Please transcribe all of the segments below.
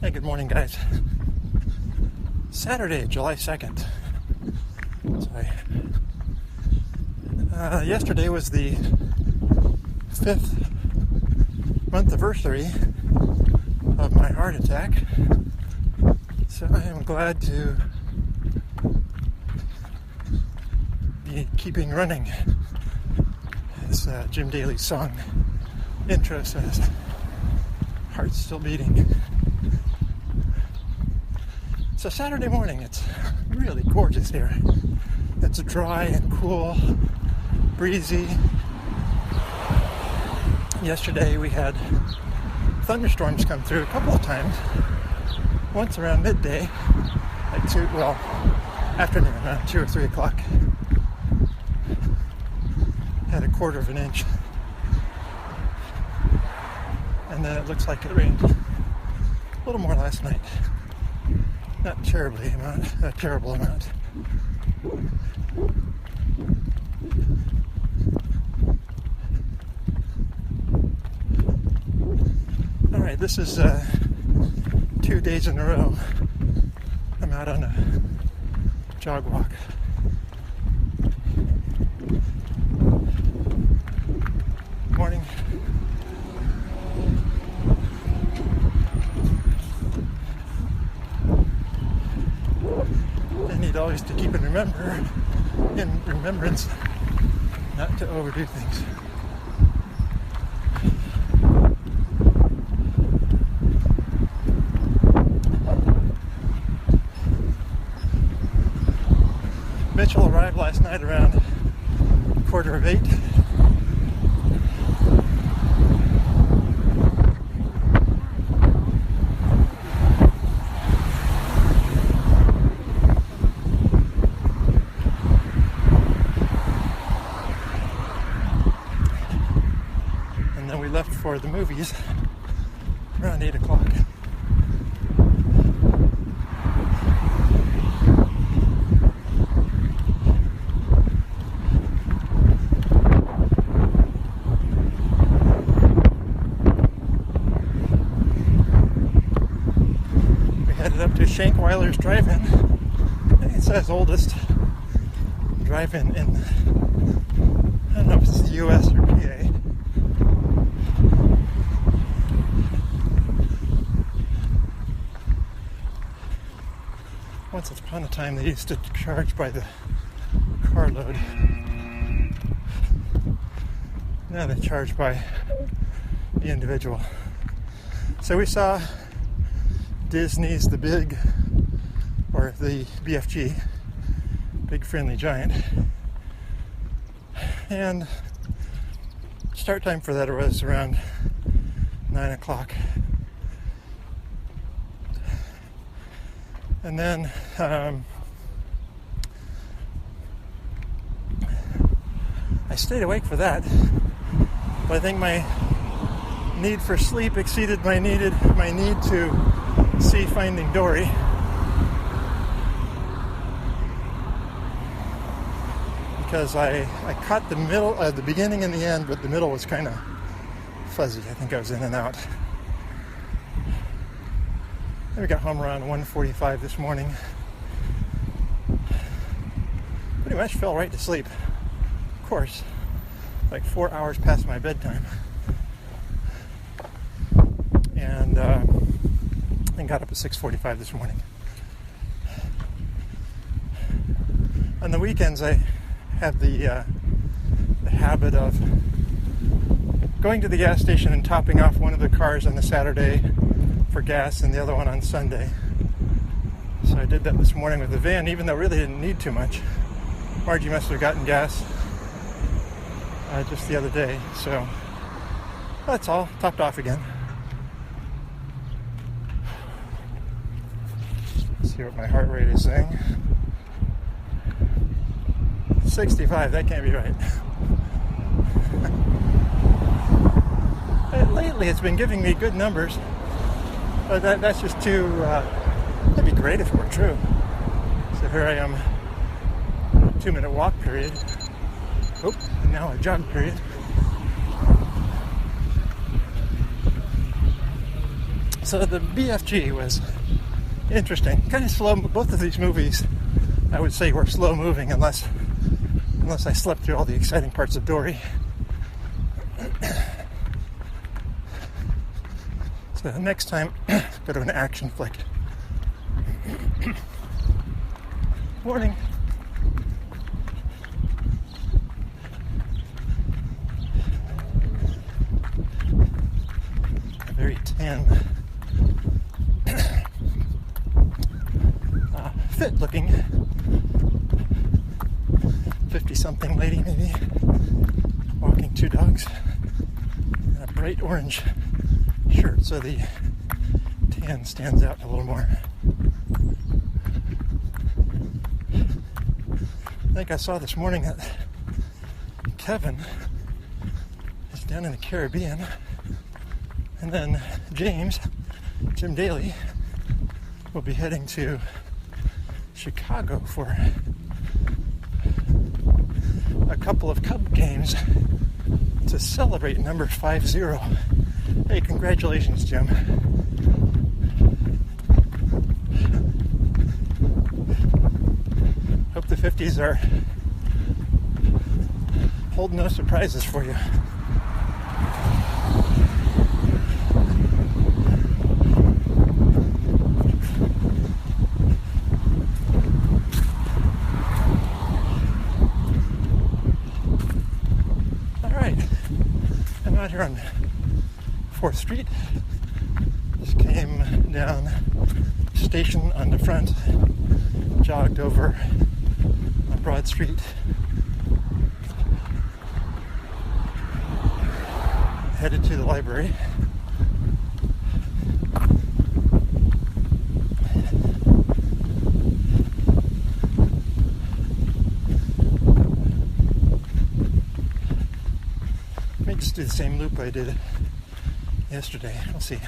Hey, good morning, guys. Saturday, July 2nd. Yesterday was the 5th month anniversary of my heart attack. So I am glad to be keeping running, as Jim Daly's song intro says. Heart's still beating. So Saturday morning, it's really gorgeous here. It's dry and cool, breezy. Yesterday we had thunderstorms come through a couple of times. Once around midday, afternoon, around 2 or 3 o'clock. Had a quarter of an inch. And then it looks like it rained a little more last night. Not a terrible amount. All right, this is 2 days in a row I'm out on a jog walk. Morning. I need always to keep in remembrance not to overdo things. Mitchell arrived last night around 7:45. And then we left for the movies around 8 o'clock. Up to Shankweiler's Drive-In. I think it says oldest drive-in in, I don't know if it's the US or PA. Once upon a time they used to charge by the carload. Now they charge by the individual. So we saw Disney's The BFG, Big Friendly Giant. And start time for that was around 9 o'clock. And then I stayed awake for that, but I think my need for sleep exceeded my need to see Finding Dory. Because I caught the middle, the beginning and the end, but the middle was kind of fuzzy. I think I was in and out. And we got home around 1:45 this morning. Pretty much fell right to sleep. Of course, like 4 hours past my bedtime. And got up at 6:45 this morning. On the weekends, I have the habit of going to the gas station and topping off one of the cars on the Saturday for gas and the other one on Sunday. So I did that this morning with the van, even though I really didn't need too much. Margie must have gotten gas just the other day, so that's all topped off again. See what my heart rate is saying. 65, that can't be right. Lately it's been giving me good numbers, but that's just too, that'd be great if it were true. So here I am, 2-minute walk period. Oh, and now a jog period. So the BFG was interesting. Kind of slow. Both of these movies, I would say, were slow moving unless I slept through all the exciting parts of Dory. So next time, go to an action flick. Morning. Very tan, fit looking 50-something lady, maybe, walking two dogs in a bright orange shirt, so the tan stands out a little more. I think I saw this morning that Kevin is down in the Caribbean, and then Jim Daly, will be heading to Chicago for a couple of Cub games to celebrate number 50. Hey, congratulations, Jim. Hope the 50s are holding no surprises for you. Out here on 4th Street. Just came down Station on the front, jogged over on Broad Street, headed to the library. Just do the same loop I did yesterday. We'll see.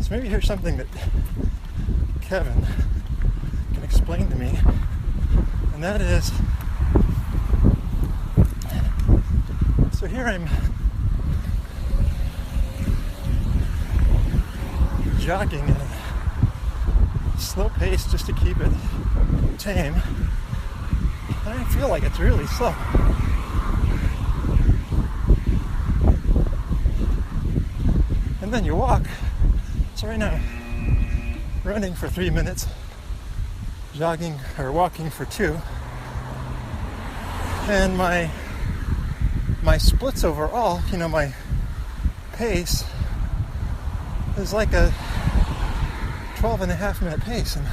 So maybe here's something that Kevin can explain to me, and that is, so here I'm jogging in a slow pace just to keep it tame. I feel like it's really slow. And then you walk. So right now, running for 3 minutes, jogging or walking for 2. And my splits overall, my pace is like a 12.5-minute pace, and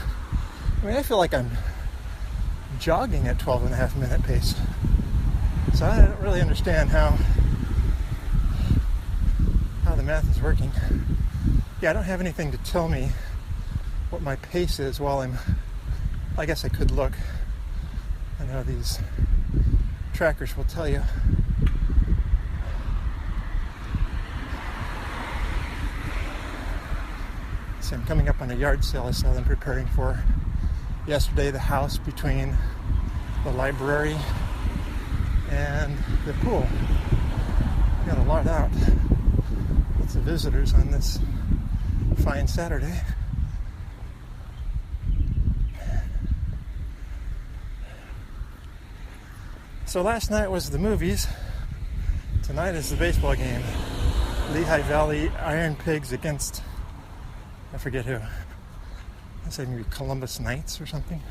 I feel like I'm jogging at 12.5-minute pace. So I don't really understand how the math is working. Yeah, I don't have anything to tell me what my pace is while I guess I could look. I know these trackers will tell you. I'm coming up on a yard sale I saw them preparing for yesterday, the house between the library and the pool. Got a lot out. Lots of visitors on this fine Saturday. So last night was the movies. Tonight is the baseball game. Lehigh Valley Iron Pigs against, I forget who. I'd say maybe Columbus Knights or something.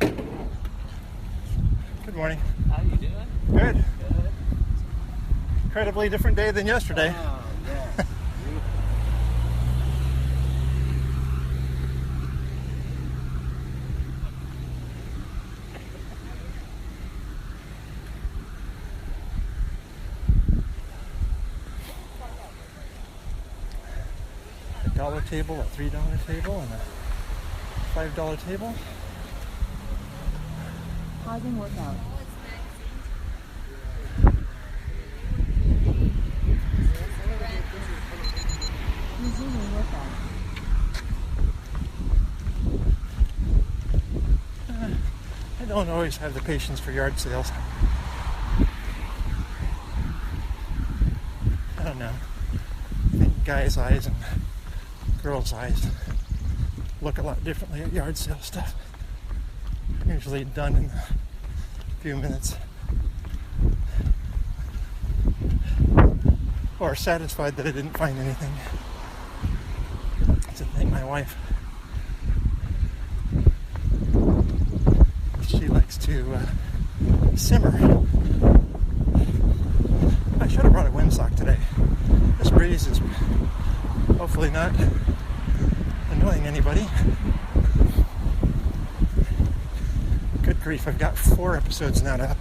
Good morning. How you doing? Good. Good. Incredibly different day than yesterday. Oh, yeah. $1 table, a $3 table, and a $5 table. Pausing workout. Resuming workout. I don't always have the patience for yard sales. I don't know. I think guys' eyes and girls' eyes look a lot differently at yard sale stuff. Usually done in a few minutes. Or satisfied that I didn't find anything. To thank my wife. She likes to simmer. I should have brought a windsock today. This breeze is hopefully not annoying anybody. Good grief, I've got 4 episodes now to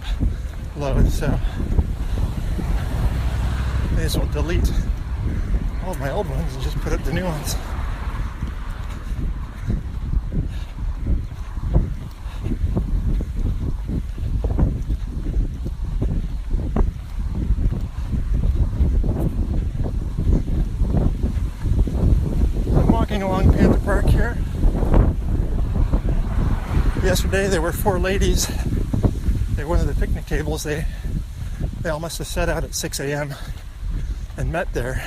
upload, so I may as well delete all of my old ones and just put up the new ones. Along Panther Park here. Yesterday there were 4 ladies. They were one of the picnic tables. They all must have set out at 6 a.m. and met there.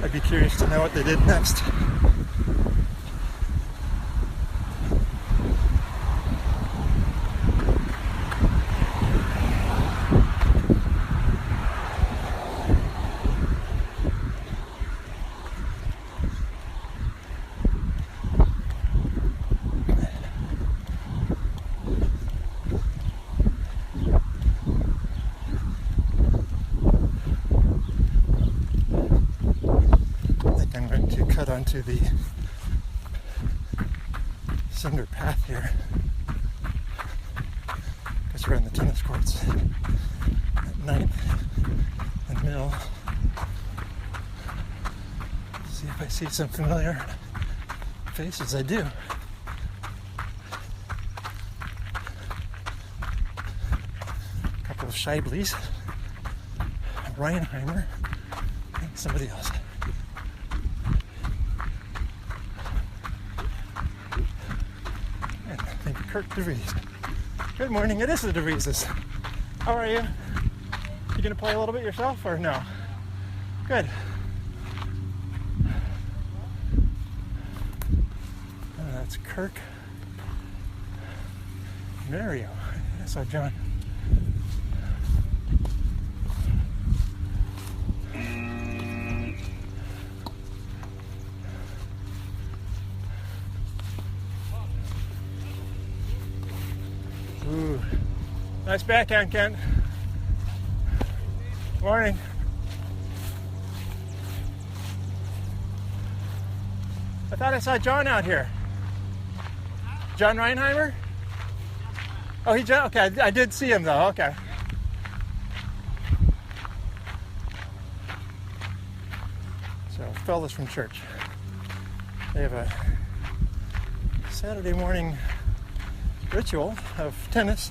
I'd be curious to know what they did next. Cut onto the cinder path here because we're in the tennis courts at 9th and Mill. See if I see some familiar faces. I do. A couple of Scheibleys, Reinheimer, and somebody else. Kirk DeVries. Good morning. It is the DeVrieses. How are you? You gonna play a little bit yourself or no? Good. That's Kirk. Mario. I saw John. Ooh, nice backhand, Kent. Morning. I thought I saw John out here. John Reinheimer? Oh, okay, I did see him though, okay. So, fellas from church. They have a Saturday morning ritual of tennis.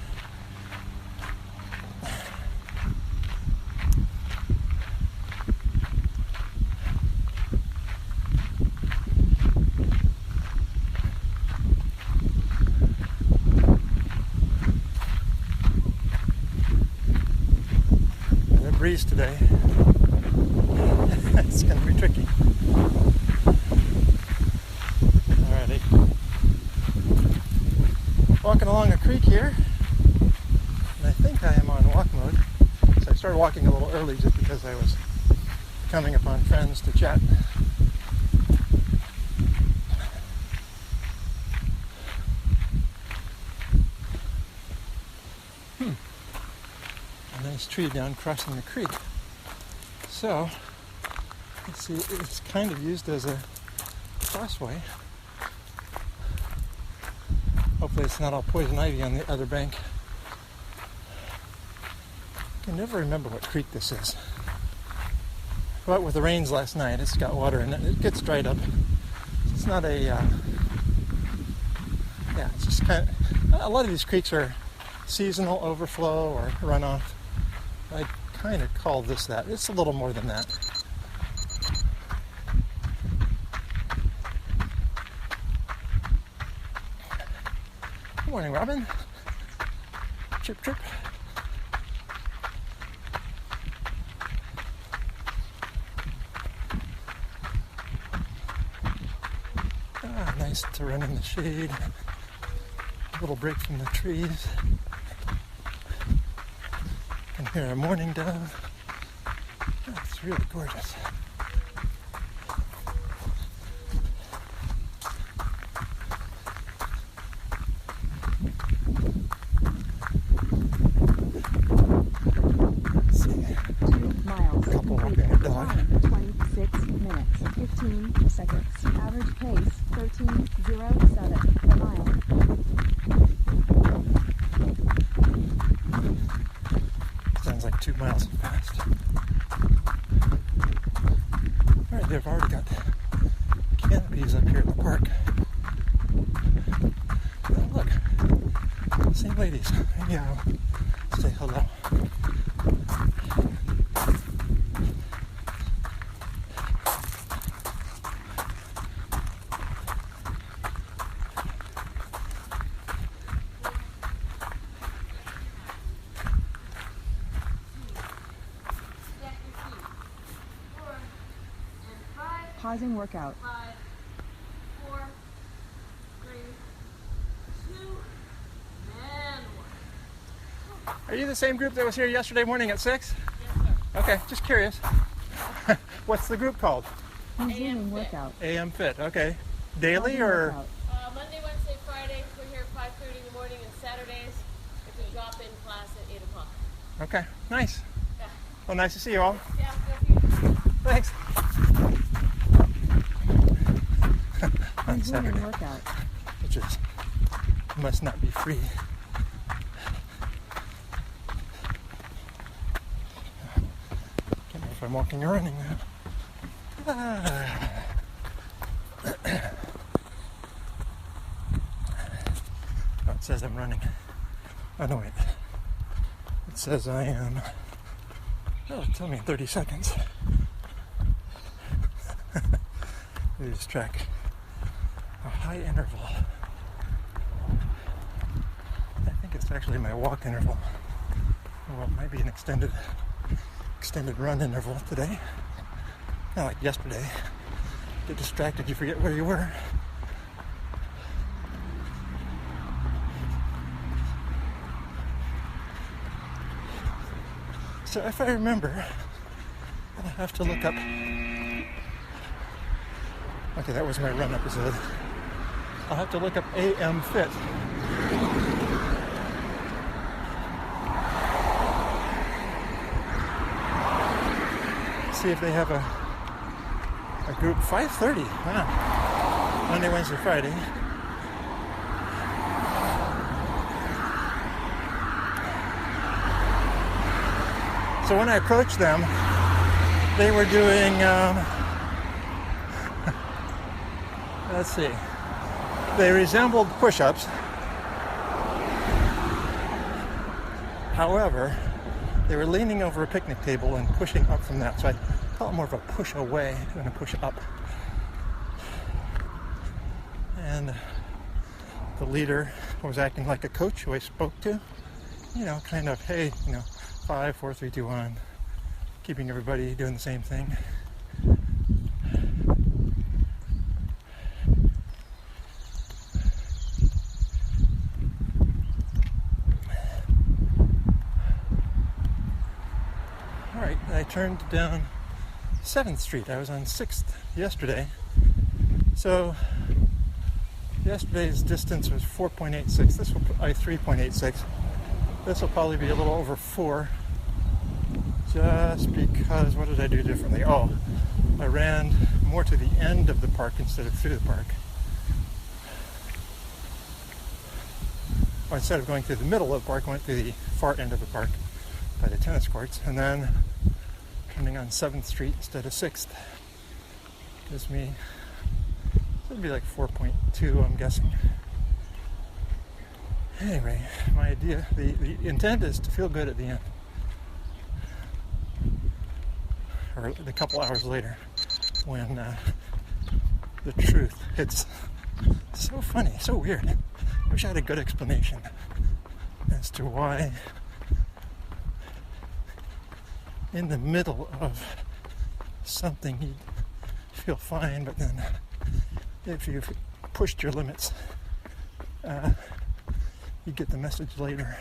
The breeze today. It's going to be tricky. Alrighty. Walking along a creek here, and I think I am on walk mode. So I started walking a little early just because I was coming upon friends to chat. A nice tree down crossing the creek. So, let's see, it's kind of used as a crossway. Hopefully it's not all poison ivy on the other bank. I can never remember what creek this is. But with the rains last night, it's got water in it. It gets dried up. It's not it's just kind of, a lot of these creeks are seasonal overflow or runoff. I kind of call this that. It's a little more than that. Good morning, Robin. Chip, chip. Nice to run in the shade. A little break from the trees. Can hear a morning dove. Oh, it's really gorgeous. Let's see. 2 miles. Couple walking a dog. 26 minutes. 15 seconds. Average pace 13.07 per mile. Sounds like 2 miles fast. Alright, they've already got canopies up here in the park. Oh, look, same ladies. Yeah, say hello. Pausing workout. 5, 4, 3, 2, and 1. Are you the same group that was here yesterday morning at 6? Yes, sir. Okay, just curious. What's the group called? Resuming Fit. workout. AM Fit, okay. Daily Pausing or? workout. Monday, Wednesday, Friday, we're here at 5:30 in the morning, and Saturdays, it's a drop-in class at 8 o'clock. Okay, nice. Yeah. Well, nice to see you all. Yeah, go for Thanks. On Resuming Saturday, workout. which is must not be free. Can't know if I'm walking or running now. Oh, it says I'm running. Oh no, wait. It says I am. Oh, tell me in 30 seconds. We just track a high interval. I think it's actually my walk interval. Well, it might be an extended run interval today. Not like yesterday. Get distracted, you forget where you were. So if I remember, I'll have to look up. Okay, that was my run episode. I'll have to look up AM Fit. See if they have a group. 5:30. Wow. Monday, Wednesday, Friday. So when I approached them, they were doing, let's see, they resembled push-ups. However, they were leaning over a picnic table and pushing up from that. So I call it more of a push away than a push up. And the leader was acting like a coach who I spoke to. You know, kind of, hey, 5, 4, 3, 2, 1. Keeping everybody doing the same thing. Alright, I turned down 7th Street. I was on 6th yesterday. So yesterday's distance was 4.86. This will 3.86. This will probably be a little over 4. Just because, what did I do differently? Oh, I ran more to the end of the park instead of through the park. Or instead of going through the middle of the park, I went through the far end of the park by the tennis courts, and then turning on 7th Street instead of 6th. Gives me, it'll be like 4.2, I'm guessing. Anyway, my idea, the intent is to feel good at the end. Or a couple hours later, when the truth hits. So funny, so weird. wish I had a good explanation as to why in the middle of something you'd feel fine, but then if you've pushed your limits, you get the message later.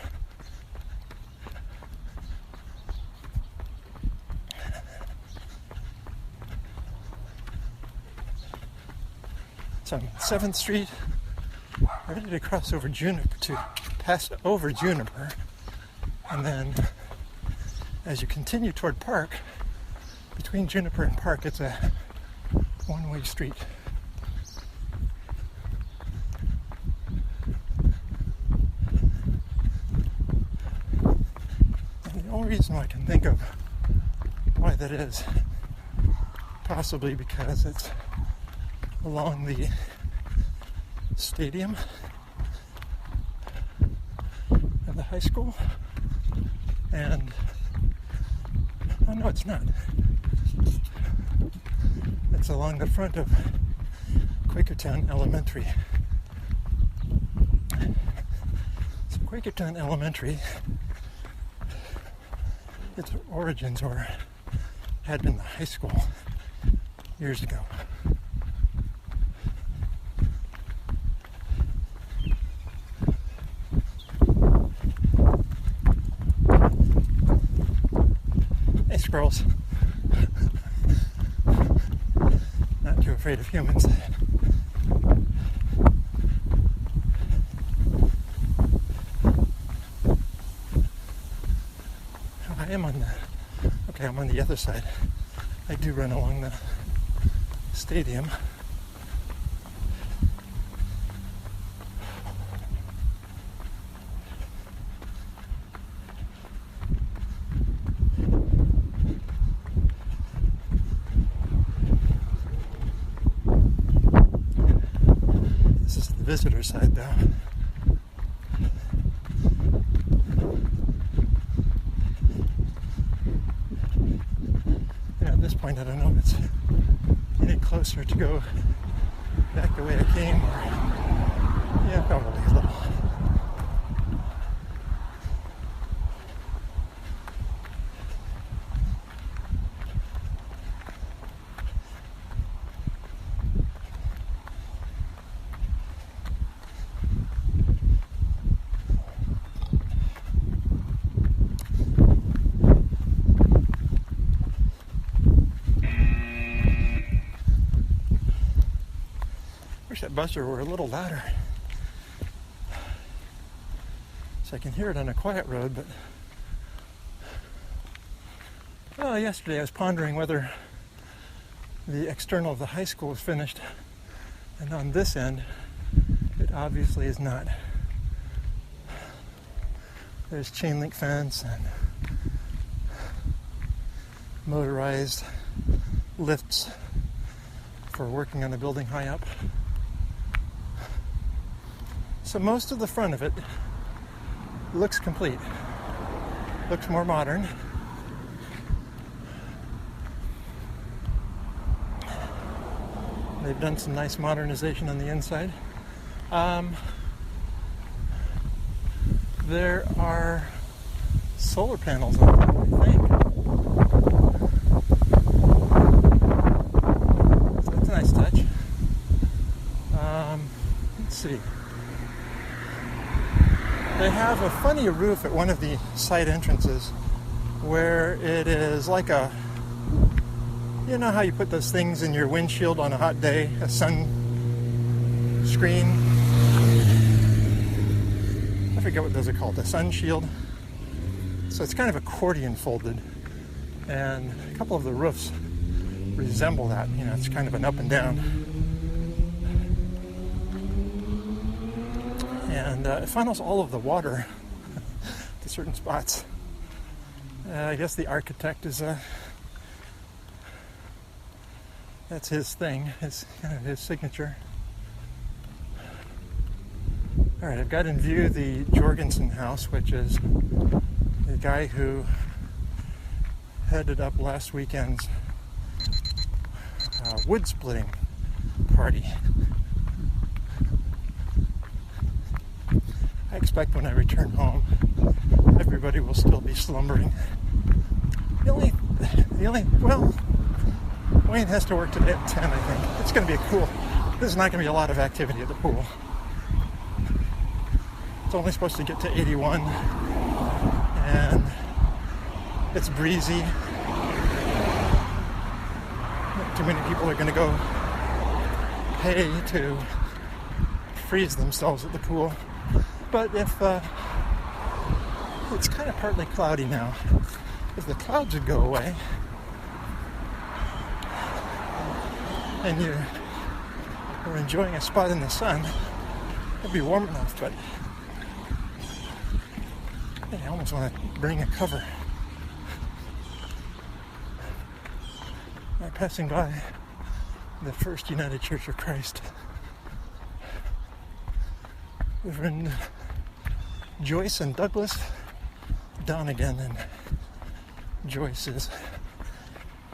So I'm on 7th Street, ready to cross over Juniper, to pass over Juniper, and then as you continue toward Park, between Juniper and Park, it's a one-way street. And the only reason I can think of why that is, possibly because it's along the stadium of the high school, and oh no, it's not. It's along the front of Quakertown Elementary. So Quakertown Elementary, its origins had been the high school years ago. Hey, squirrels. Not too afraid of humans. I'm on the other side. I do run along the stadium. This is the visitor side though. At this point, I don't know if it's any closer to go back the way I came, or yeah, probably a little. Wish that buzzer were a little louder so I can hear it on a quiet road, but well, yesterday I was pondering whether the external of the high school was finished, and on this end it obviously is not. There's chain link fence and motorized lifts for working on a building high up. So most of the front of it looks complete, looks more modern. They've done some nice modernization on the inside. There are solar panels on top, I think. So that's a nice touch. Let's see. They have a funny roof at one of the side entrances where it is like a, you know how you put those things in your windshield on a hot day, a sun screen? I forget what those are called, a sun shield. So it's kind of accordion folded, and a couple of the roofs resemble that. You know, it's kind of an up and down. And it funnels all of the water to certain spots. I guess the architect is that's his thing, his kind of his signature. All right, I've got in view the Jorgensen house, which is the guy who headed up last weekend's wood splitting party. I expect when I return home, everybody will still be slumbering. Well, Wayne has to work today at 10, I think. It's going to be there's not going to be a lot of activity at the pool. It's only supposed to get to 81, and it's breezy. Not too many people are going to go pay to freeze themselves at the pool. But if it's kind of partly cloudy now, if the clouds would go away and you were enjoying a spot in the sun, it'd be warm enough. But I almost want to bring a cover. I'm passing by the First United Church of Christ. Reverend Joyce and Douglas Donegan, and Joyce is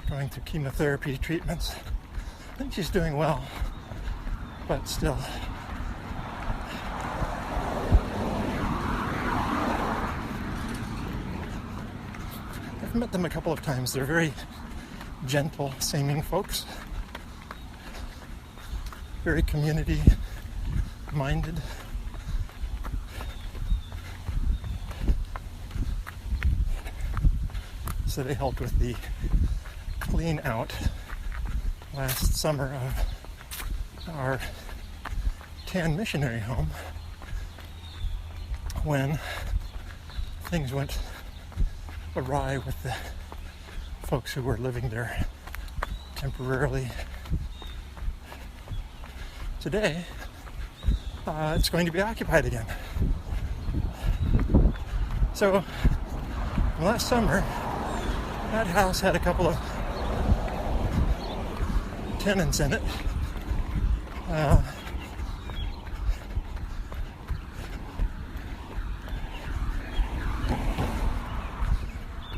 going through chemotherapy treatments. I think she's doing well, but still. I've met them a couple of times. They're very gentle, seeming folks. Very community-minded. So they helped with the clean out last summer of our tan missionary home when things went awry with the folks who were living there temporarily. Today, it's going to be occupied again. So last summer, that house had a couple of tenants in it.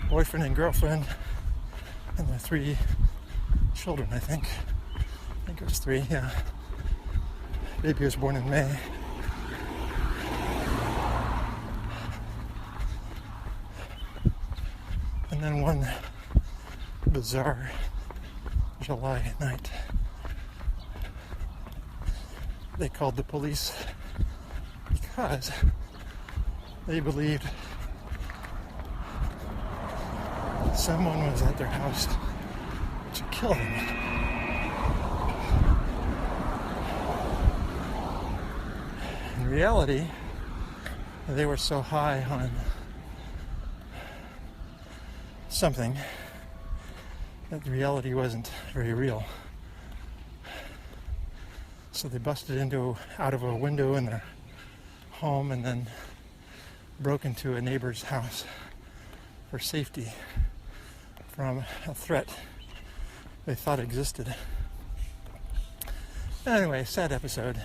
Boyfriend and girlfriend and the 3 children, I think. I think it was 3, yeah. Baby was born in May. And then one bizarre July night, they called the police because they believed someone was at their house to kill them. In reality, they were so high on something that the reality wasn't very real. So they busted out of a window in their home and then broke into a neighbor's house for safety from a threat they thought existed. Anyway, sad episode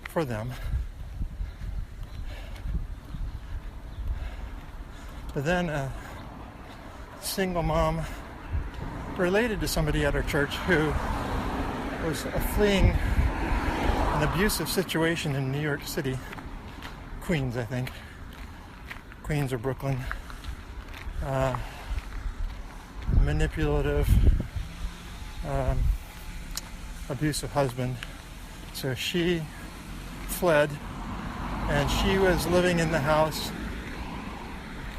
for them. But then a single mom related to somebody at our church who was fleeing an abusive situation in New York City, Queens, I think. Queens or Brooklyn. Manipulative, abusive husband. So she fled, and she was living in the house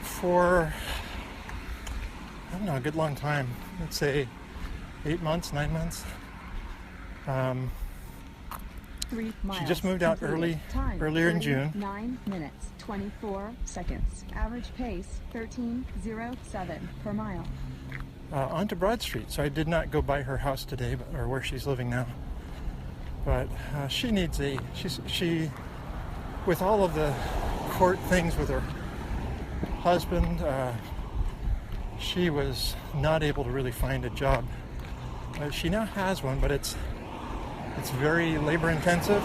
for, I don't know, a good long time. Let's say 8 months, 9 months. 3 miles. She just moved out earlier in June. 9 minutes, 24 seconds. Average pace, 13.07 per mile. Onto Broad Street. So I did not go by her house today, or where she's living now. But she needs she, with all of the court things with her husband, she was not able to really find a job. She now has one, but it's very labor intensive.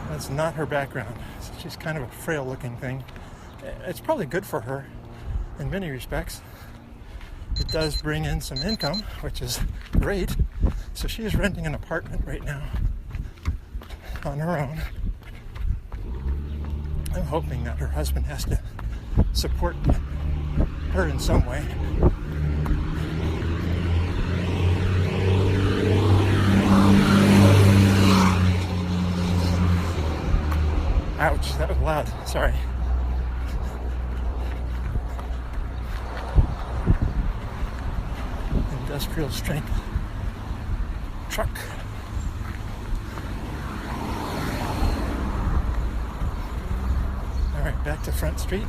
That's not her background. She's kind of a frail looking thing. It's probably good for her in many respects. It does bring in some income, which is great. So she is renting an apartment right now on her own. I'm hoping that her husband has to support her in some way. Ouch, that was loud. Sorry. Industrial strength truck. All right, back to Front Street.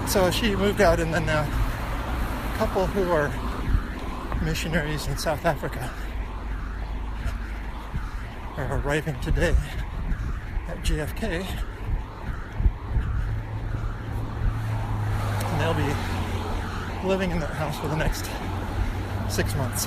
So she moved out, and then a couple who are missionaries in South Africa are arriving today at JFK, and they'll be living in that house for the next 6 months.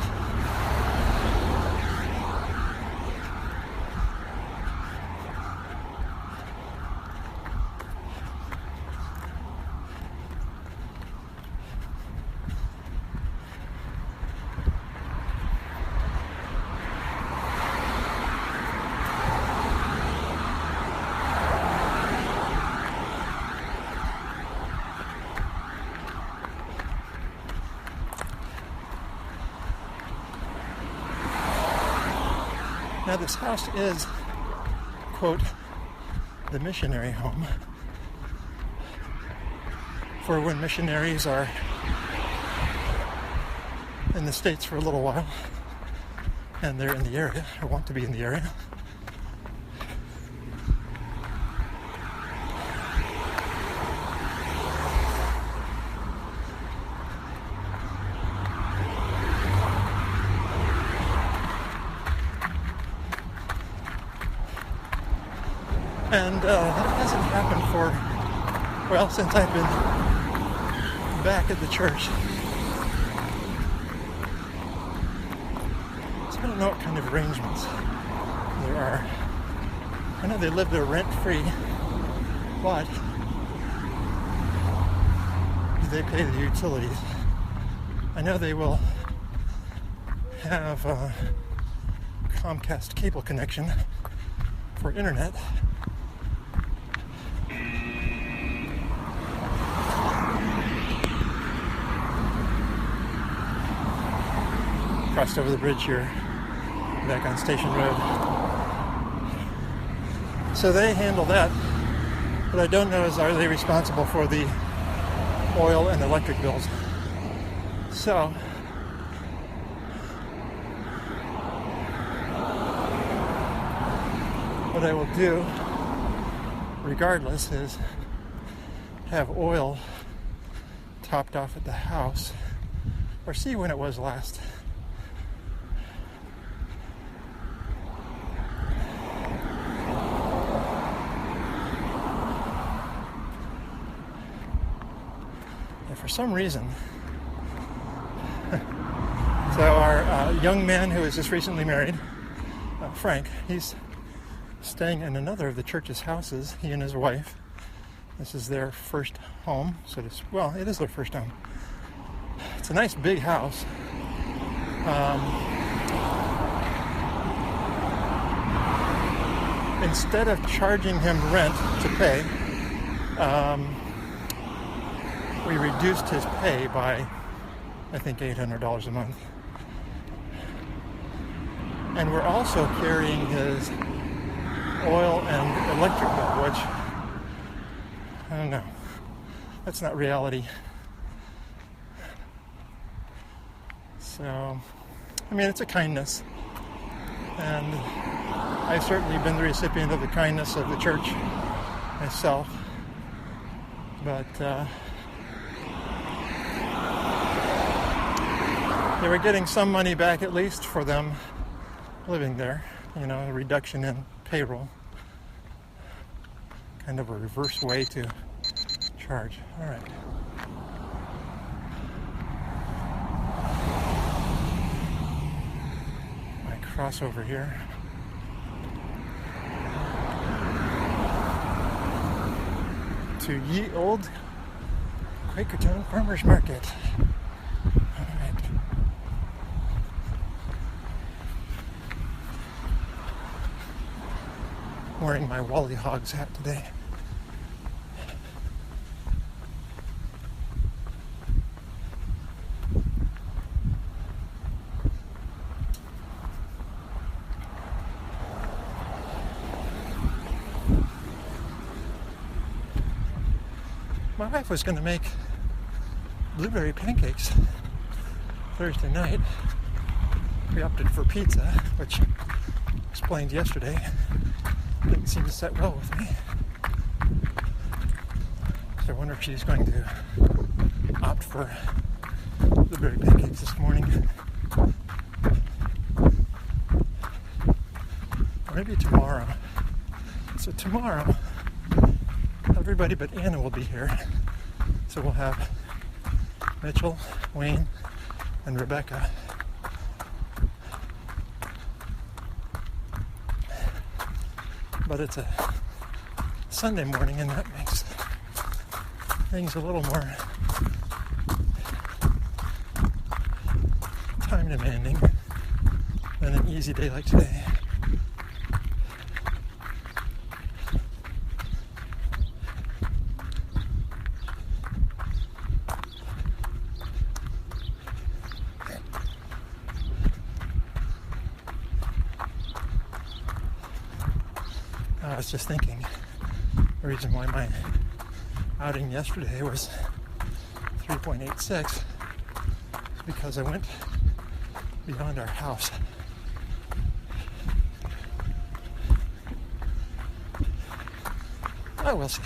Now this house is, quote, the missionary home for when missionaries are in the States for a little while and they're in the area or want to be in the area. And that hasn't happened for, well, since I've been back at the church. So I don't know what kind of arrangements there are. I know they live there rent-free, but they pay the utilities. I know they will have a Comcast cable connection for internet. Crossed over the bridge here, back on Station Road. So they handle that. What I don't know is, are they responsible for the oil and electric bills? So what I will do, regardless, is have oil topped off at the house, or see when it was last. For some reason, so our young man who was just recently married, Frank, he's staying in another of the church's houses, he and his wife. This is their first home, well, it is their first home. It's a nice big house. Instead of charging him rent to pay, we reduced his pay by, I think, $800 a month. And we're also carrying his oil and electric bill, which, I don't know, that's not reality. So, I mean, it's a kindness. And I've certainly been the recipient of the kindness of the church myself. But, they were getting some money back at least for them living there, a reduction in payroll. Kind of a reverse way to charge. All right. My crossover here. To ye old Quakertown Farmers Market. Alright. Wearing my Wally Hogs hat today. My wife was going to make blueberry pancakes Thursday night. We opted for pizza, which explained yesterday didn't seem to set well with me. So I wonder if she's going to opt for blueberry pancakes this morning. Or maybe tomorrow. So tomorrow, everybody but Anna will be here. So we'll have Mitchell, Wayne, and Rebecca. But it's a Sunday morning, and that makes things a little more time demanding than an easy day like today. I was just thinking, the reason why my outing yesterday was 3.86 is because I went beyond our house. Oh, we'll see.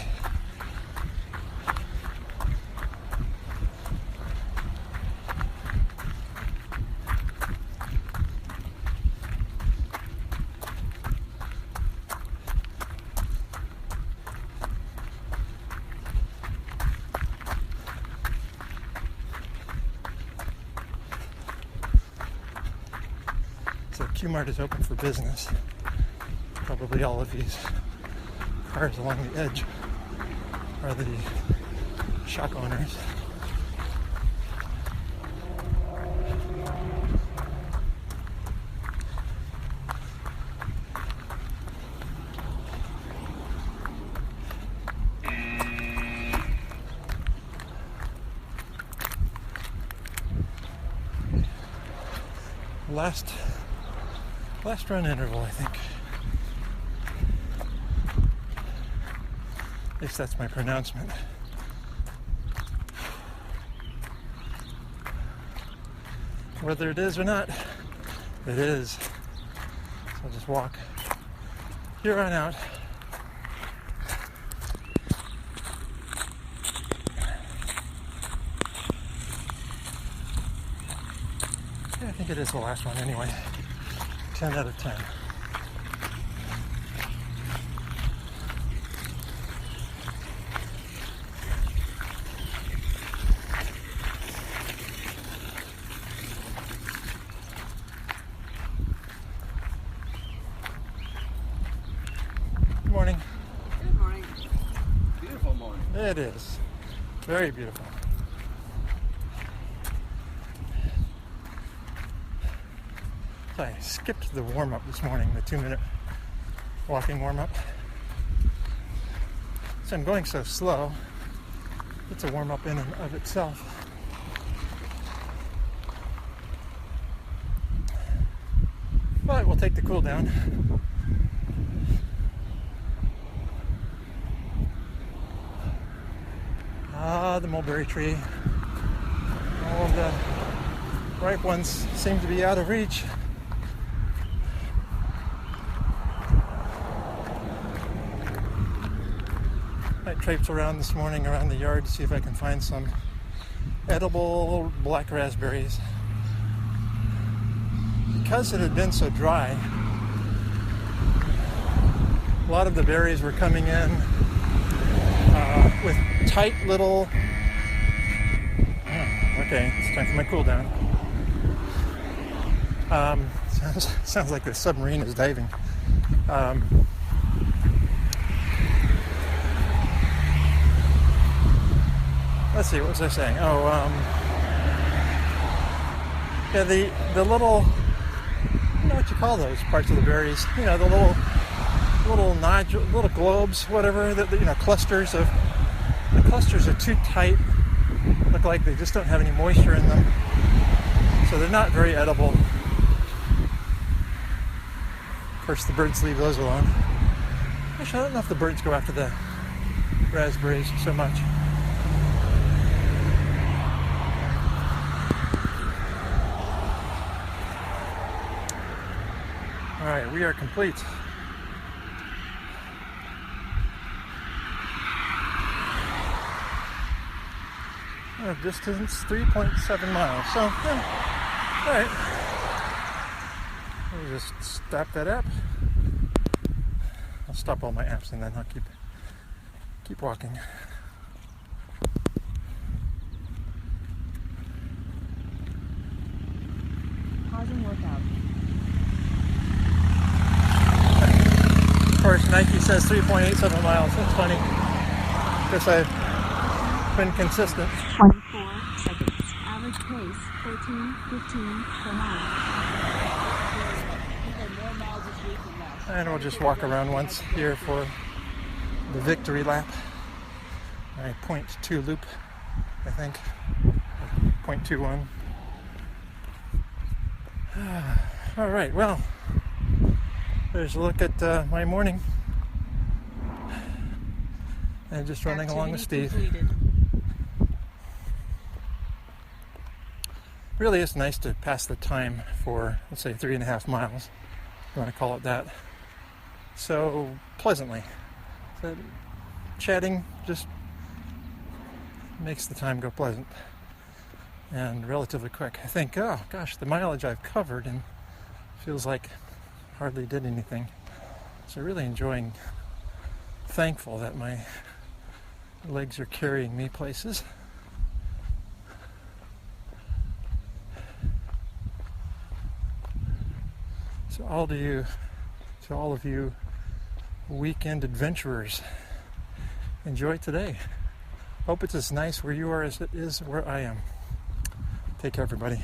So Q-Mart is open for business. Probably all of these cars along the edge are the shop owners. Last run interval, I think. At least that's my pronouncement. Whether it is or not, it is. So I'll just walk here on out. Yeah, I think it is the last one anyway. 10 out of 10. Good morning. Good morning. Beautiful morning. It is. Very beautiful. So I skipped the warm-up this morning, the 2-minute walking warm-up. So I'm going so slow, it's a warm-up in and of itself. But we'll take the cool down. Ah, the mulberry tree. All of the ripe ones seem to be out of reach. I traipsed around this morning around the yard to see if I can find some edible black raspberries. Because it had been so dry, a lot of the berries were coming in with tight little... Okay, it's time for my cool down. Sounds like the submarine is diving. Let's see, what was I saying? Oh, yeah, the little, I don't know what you call those parts of the berries. You know, the little nodule, little globes, whatever. The clusters are too tight. Look like they just don't have any moisture in them, so they're not very edible. Of course, the birds leave those alone. Actually, I don't know if the birds go after the raspberries so much. All right, we are complete. Distance 3.7 miles. So, yeah. All right. We'll just stop that app. I'll stop all my apps and then I'll keep walking. Pausing workout. Of course, Nike says 3.87 miles. That's funny. Guess I've been consistent. 24 seconds. Average pace 13:15 per mile. And we'll just walk around once here for the victory lap. My 0.2 loop, I think. 0.21. All right, well, there's a look at my morning. And just running along with Steve. Completed. Really, it's nice to pass the time for, let's say, 3.5 miles. If you want to call it that. So pleasantly. So chatting just makes the time go pleasant and relatively quick. I think, oh gosh, the mileage I've covered and feels like hardly did anything. So really enjoying, thankful that my legs are carrying me places. So to all of you weekend adventurers, enjoy today. Hope it's as nice where you are as it is where I am. Take care, everybody.